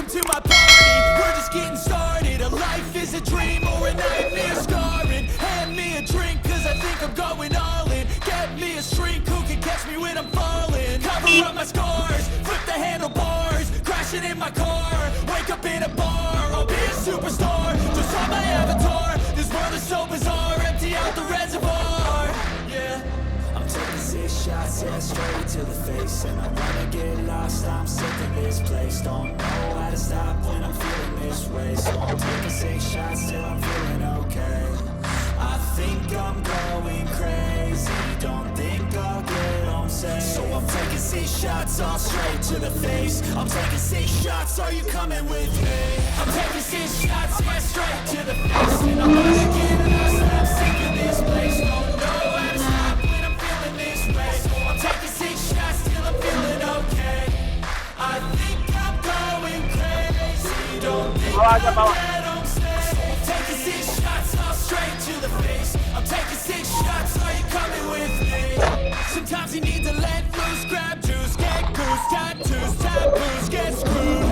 to my party, we're just getting started. A life is a dream or a nightmare scarring. Hand me a drink cause I think I'm going all in. Get me a shrink who can catch me when I'm falling. Cover up my scars, flip the handlebars, crashing in my car, wake up in a bar. I'll be a superstar, just on my avatar. This world is so bizarre, empty out the reservoir. Yeah, I'm taking 6 shots, yeah, straight to the face. And I wanna get lost, I'm sick of this place. Don't know how to stop when I'm feeling this way. So I'm taking 6 shots till I'm feeling okay. I think I'm going crazy, don't think I'll get home safe. So I'm taking 6 shots, all straight to the face. I'm taking 6 shots, are you coming with me? I'm taking 6 shots, yeah, straight to the face. And I'm gonna get lost, I'm sick of this place. Don't know how to stop when I'm feeling this way. So I'm taking 6 shots till I'm feeling okay. I think I'm going crazy, don't think I'll get home safe. So I'm taking 6 shots, all straight to the face. I'm taking 6 shots, are you coming with me? Sometimes you need to let loose, grab juice, get goose, tattoos, taboos, get screwed.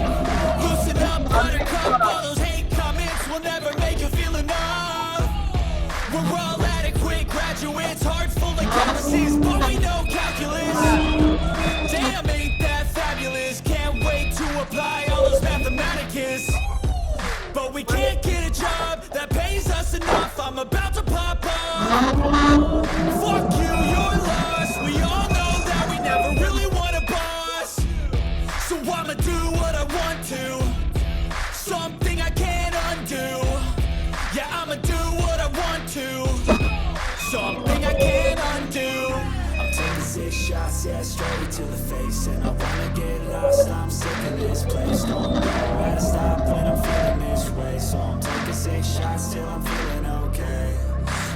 Loosen up, buttercup, all those hate comments will never make you feel enough. We're all adequate graduates, heart full of galaxies, but we know calculus. Damn, ain't that fabulous? Can't wait to apply all those mathematicus. But we can't get a job that pays us enough. I'm about to pop up. Fuck you, you're lost. We all know that we never really want a boss. So I'ma do what I want to, something I can't undo. Yeah, I'ma do what I want to, something I can't undo. I'm taking 6 shots, yeah, straight to the face. And I wanna get lost, I'm sick of this place. Don't know how to stop when I'm feeling this way. So I'm taking 6 shots till I'm feeling okay.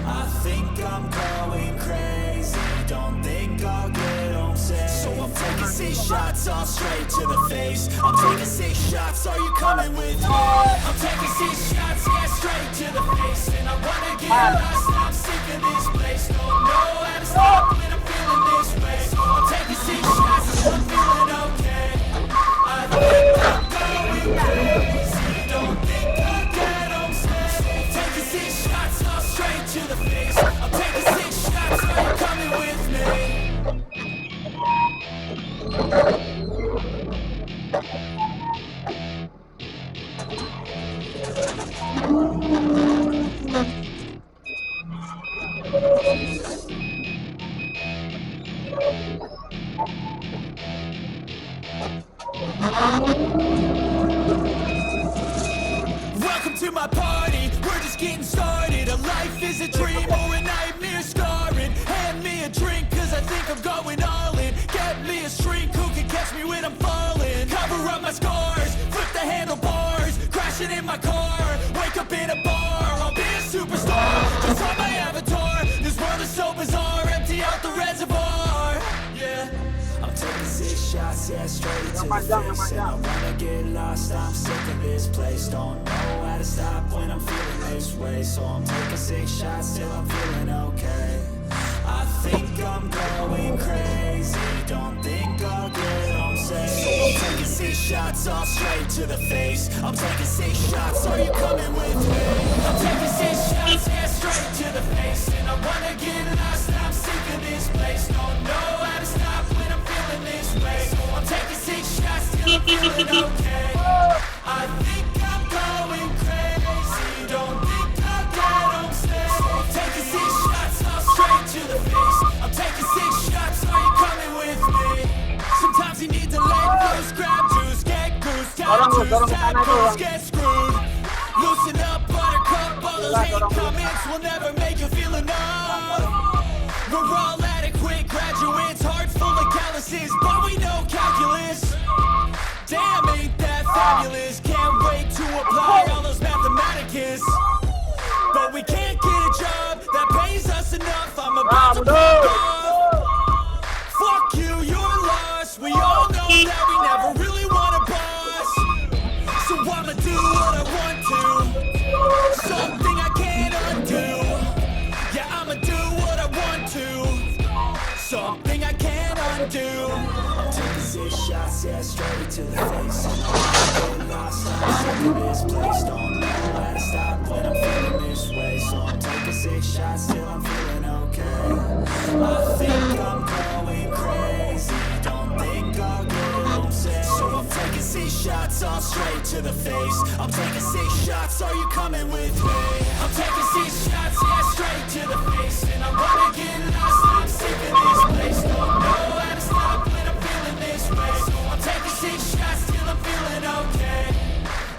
I think I'm going crazy, don't think I'll get home safe. So I'm taking 6 shots, all straight to the face. I'm taking 6 shots, are you coming with me? I'm taking 6 shots, yeah, straight to the face. And I wanna get lost, I'm sick of this place. Don't know how to stop when I'm feeling this way. So I'm taking 6 shots, till I'm feeling okay. I think I'm going crazy, don't think I'll get home safe. So I'm taking 6 shots, all straight to the face. I'm taking 6 shots, are you coming with me? Welcome to my party, we're just getting started. A life is a dream or a nightmare scarring. Hand me a drink cause I think I'm going all in. Get me a shrink who can catch me when I'm falling. Cover up my scars, flip the handlebars, crashing in my car, wake up in a bar. I'll be a superstar, just on my avatar. This world is so bizarre, empty out the reservoir. Yeah, I'm taking 6 shots, yeah, straight to the face. And I wanna get lost, I'm sick of this place. Don't know how to stop when I'm feeling this way. So I'm taking 6 shots till I'm feeling okay. I think I'm going crazy, don't think I'll get home safe. So I'm taking 6 shots, all straight to the face. I'm taking 6 shots, are you coming with me? I'm taking 6 shots, yeah, straight to the face. And I wanna get lost, I'm sick of this place. Don't know how to stop when I'm feeling this way. So I'm taking 6 shots till I'm feeling okay. I think I'm going crazy, don't think I'll get home safe. So I'm taking 6 shots, all straight to the face. I'm taking 6 shots, are you coming with me? Sometimes you need to let loose, grab juice, get goose, tattoos, taboos, get screwed. Loosen up, buttercup, all those hate comments will never make you feel enough. We're all adequate graduates, heart full of calluses, but we know calculus. Damn, ain't that fabulous? Can't wait to apply all those mathematicus. But we can't get a job that pays us enough. I'm about to pop off. Fuck you, you're lost. We all know that we never really want a boss. So I'ma do what I want to, something I can't undo. Yeah, I'ma do what I want to, something I can't undo. I'm taking 6 shots, shots, yeah, straight to the face. And I wanna get lost, I'm sick of this place. Don't know how to stop when I'm feeling this way. So I'm taking 6 shots till I'm feeling okay. I think I'm going crazy, don't think I'll get home safe. So I'm taking 6 shots, all straight to the face. I'm taking 6 shots, are you coming with me? I'm taking 6 shots, yeah, straight to the face. And I wanna get lost, I'm sick of this place. Don't know how to stop when I'm feeling this way. So I'm taking 6 shots till I'm feeling okay.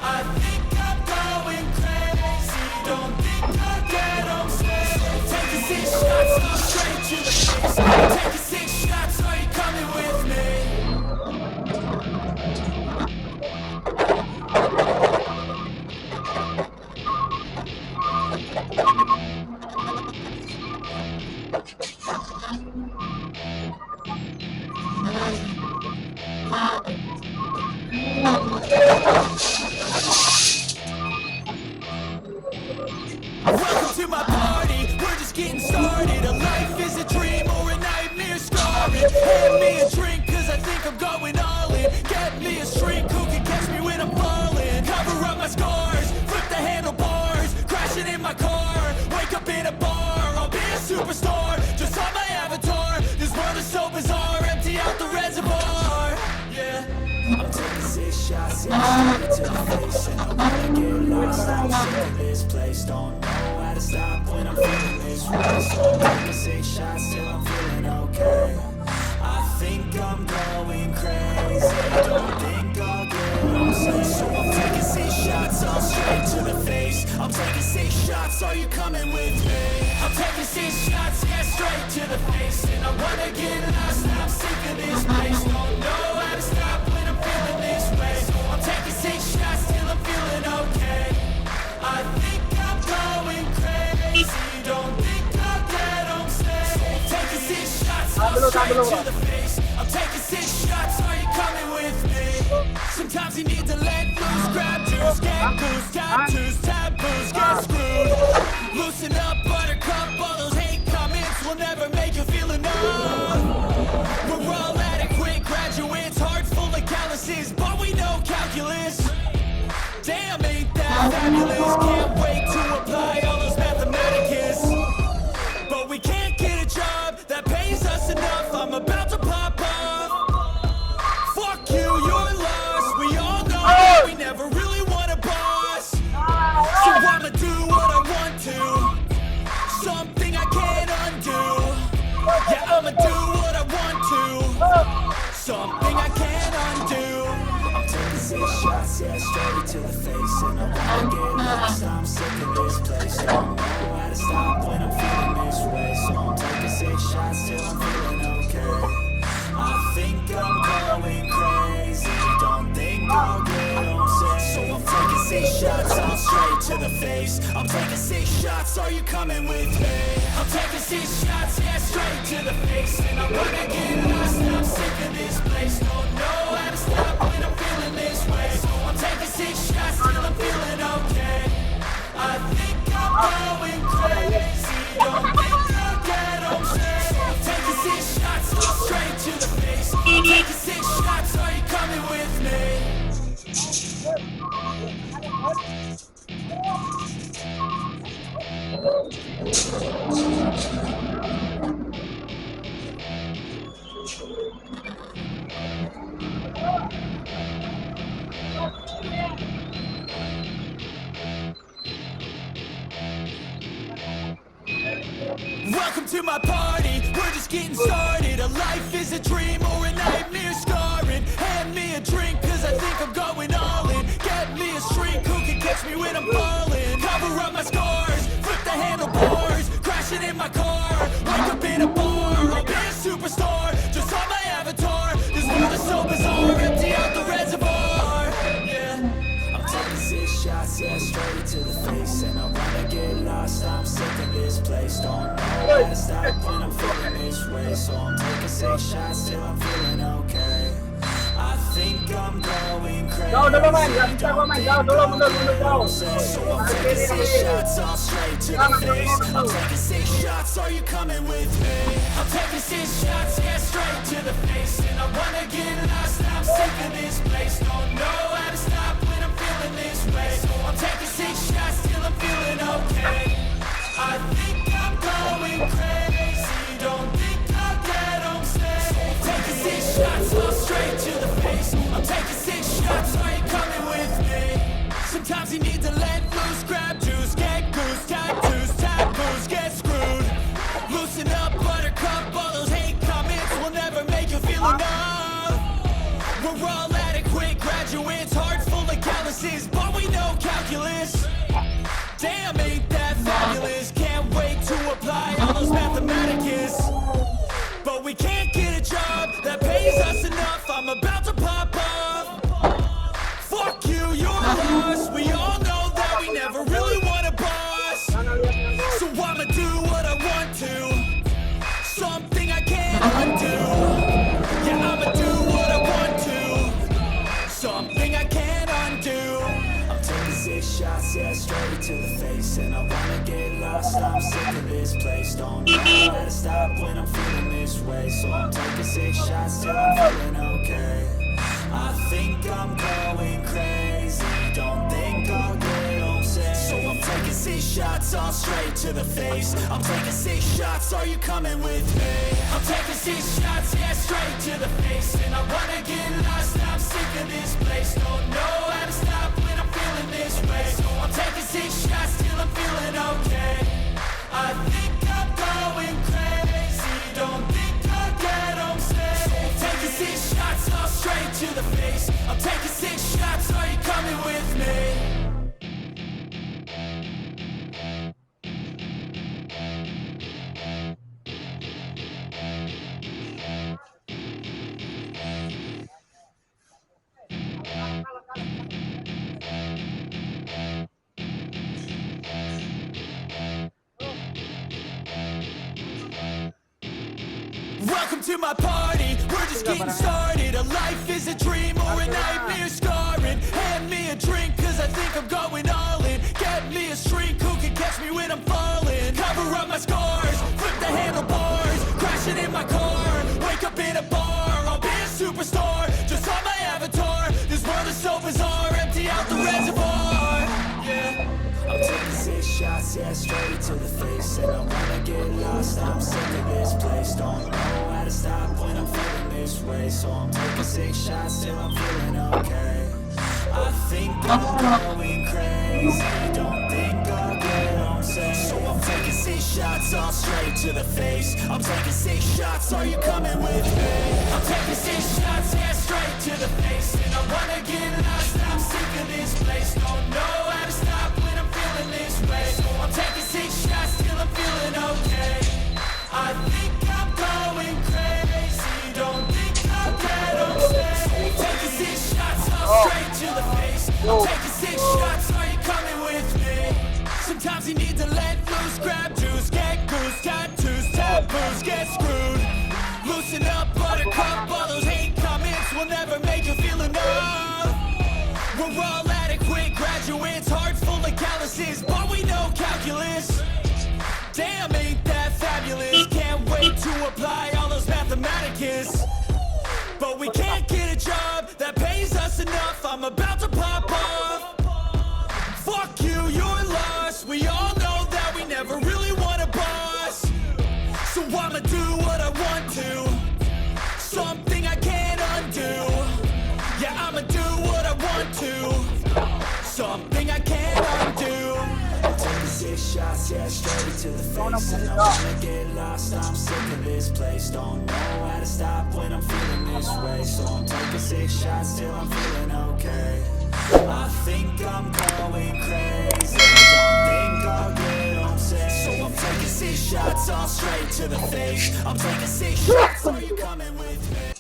I think I'm going crazy, don't think I'll get home safe. I'm taking 6 shots, all straight to the face. I'm taking 6 shots, are you coming with me? Welcome to my party, we're just getting started. A life is a dream or a nightmare scarring. Hand me a drink cause I think I'm going all in. Get me a shrink who can catch me when I'm falling. Cover up my scars, flip the handlebars. Crashing in my car, wake up in a bar. I'll be a superstar, just on my avatar. This world is so bizarre, empty out the reservoir. Yeah, I'm taking 6 shots, yeah, straight to the face. And I wanna get lost, I'm sick of this place. Don't know how to stop when I'm feeling this way. So I'm taking 6 shots till I'm feeling okay. I think I'm going crazy, don't think I'll get home safe. So I'm taking 6 shots, all straight to the face. I'm taking 6 shots, are you coming with me? I'm taking 6 shots, yeah, straight to the face. And I wanna get lost, I'm sick of this place. Don't know how to stop when I'm feeling this way. So I'm taking 6 shots till I'm feeling okay. I think I'm going crazy, don't think I'll get home safe. So I'm taking 6 shots, all straight to the face. I'm taking 6 shots, are you coming with me? Sometimes you need to let loose, grab juice, get goose, tattoos, taboos, get screwed. Loosen up, buttercup, all those hate comments will never make you feel enough. We're all adequate graduates, hearts full of calluses, but we know calculus. Damn, ain't that fabulous? Can't wait to apply all those mathematicus. But we can't get a job that pays us enough. I'm about to pop off. Fuck you, you're lost. We all know that we never really want a boss. So I'ma do what I want to, something I can't undo. Yeah, I'ma do what I want to, something I can't undo. I'm taking 6 shots, yeah, straight to the face. And I wanna get lost, I'm sick of this place. Don't know how to stop when I'm feeling this way. So I'm taking 6 shots till I'm feeling okay. I think I'm going crazy, don't think I'll get home safe. So I'm taking 6 shots, all straight to the face. I'm taking 6 shots, are you coming with me? I'm taking 6 shots, yeah, straight to the face. And I wanna get lost, I'm sick of this place. Don't know how to stop when I'm feeling this way. So I'm taking 6 shots till I'm feeling okay. I think I'm going crazy, don't think I'll get home safe. So I'm taking 6 shots, all straight to the face. I'm taking 6 shots, are you coming with me? Welcome to my party, we're just getting started. A life is a dream or a nightmare scarring. Hand me a drink cause I think I'm going all in. Get me a shrink who can catch me when I'm falling. Cover up my scars, flip the handlebars. Crashing in my car, wake up in a bar. I'll be a superstar, just on my avatar. This world is so bizarre, empty out the reservoir. Yeah, I'm taking 6 shots, yeah, straight to the face. And I wanna get lost, I'm sick of this place. Don't know how to stop when I'm feeling this way. So I'm taking 6 shots till I'm feeling okay. I think I'm going crazy. Jauh dulu man, gak bisa kok man, jauh dulu, mundur jauh. So I'm taking 6 shots, all straight to the face. I'm taking 6 shots, are you coming with me? I'm taking 6 shots, yeah, straight to the face. And I wanna get lost, I'm sick We're all adequate graduates, heart full of calluses, but we know calculus. Damn, ain't that fabulous? Can't wait to apply all those mathematicus. But we can't get a job that pays us enough. I'm about to pop off. Fuck you, you're lost. We all know that we never really want a boss. So I'ma do what I want to. Something I can't undo. Yeah, I'ma do what I want to. Something I can't undo. I'm taking 6 shots, yeah, straight to the face. And I wanna get lost, I'm sick of this place. Don't know how to stop when I'm feeling this way. So I'm taking 6 shots till I'm feeling okay. I think I'm going crazy, don't think I'll get home safe. So I'm taking 6 shots, all straight to the face. I'm taking 6 shots, are you coming with me? I'm taking 6 shots, yeah, straight to the face. And I wanna get lost, I'm sick of this place. Don't know how to stop when I'm feeling this way. So I'm taking 6 shots till I'm feeling okay. I think I'm going crazy, don't think I'll get home safe. So I'm taking 6 shots, all straight to the face. I'm taking 6 shots, are you coming with me? Welcome to my party, we're just getting started. A life is a dream or a nightmare scarring. Hand me a drink cause I think I'm going all in. Get me a shrink who can catch me when I'm falling. Cover up my scars, flip the handlebars. Crashing in my car, wake up in a bar. I'll be a superstar, just on my avatar. This world is so bizarre, empty out the reservoir. Yeah, I'm taking 6 shots, yeah, straight to the face. And I wanna get lost, I'm sick of this place. Don't know how to stop when I'm feeling this way. So I'm taking 6 shots till I'm feeling okay. I think I'm going crazy, don't think I'll get home safe. So I'm taking 6 shots, all straight to the face. I'm taking 6 shots, are you coming with me? I'm taking 6 shots, yeah, straight to the face. And I wanna get lost, I'm sick of this place. Don't know how to stop when I'm feeling this way. So I'm taking 6 shots till I'm feeling okay. I think I'm going crazy, don't think I'll get home safe. I'm taking 6 shots, all straight to the face. I'm taking 6 shots, are you coming with me? Sometimes you need to let loose, grab juice, get goose, tattoos, taboos, get screwed. Loosen up, buttercup, all those hate comments will never make you feel enough. We're all adequate graduates, heart full of calluses, but we know calculus. Damn, ain't that fabulous? Can't wait to apply all those mathematicus. But we can't get a job that pays us enough. I'm about to pop off. Fuck you, you're lost. We all know that we never really want a boss. So I'ma do what I want to. Something I can't undo. Yeah, I'ma do what I want to. Something I can't undo. I'm taking 6 shots, yeah, straight to the face. And I wanna get lost, I'm sick of this place. Don't know how to stop when I'm feeling this way. So I'm taking 6 shots till I'm feeling okay. I think I'm going crazy, don't think I'll get home safe. So I'm taking 6 shots, all straight to the face. I'm taking 6 shots, are you coming with me?